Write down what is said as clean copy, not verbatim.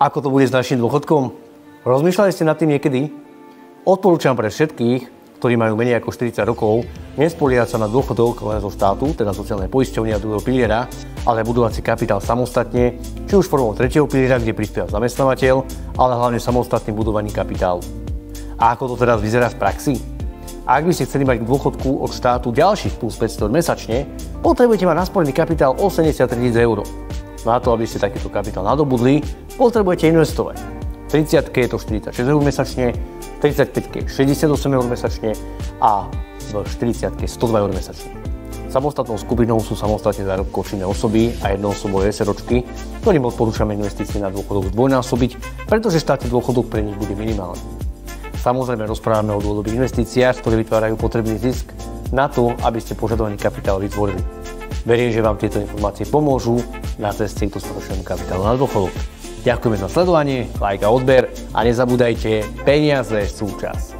Ako to bude s našim dôchodkom? Rozmýšľali ste nad tým niekedy? Odporúčam pre všetkých, ktorí majú menej ako 40 rokov, nespoliehať sa na dôchodok len zo štátu, teda sociálnej poisťovne a druhého piliera, ale budovať si kapitál samostatne, či už formou tretieho piliera, kde prispieva zamestnávateľ, ale hlavne samostatným budovaním kapitálu. A ako to teraz vyzerá v praxi? Ak by ste chceli mať k dôchodku od štátu ďalších plus 500 eur mesačne, potrebujete mať nasporený kapitál 83 000 eur. Na to, aby ste takýto kapitál nadobudli, potrebujete investovať. V 30-ke je to 46 eur mesačne, v 35-ke 68 eur mesačne a v 40-ke 102 eur mesačne. Samostatnou skupinou sú samostatne zárobkovo činné osoby a jednoosobové SROčky, ktorým odporúčame investície na dôchodok zdvojnásobiť, pretože štátny dôchodok pre nich bude minimálny. Samozrejme rozprávame o dlhodobých investíciách, ktoré vytvárajú potrebný zisk na to, aby ste požadovaný kapitál vytvorili. Verím, že vám tieto informácie pomôžu na ceste k dostatočnému kapitálu na dôchodok. Ďakujeme za sledovanie, like a odber a nezabúdajte, peniaze sú čas.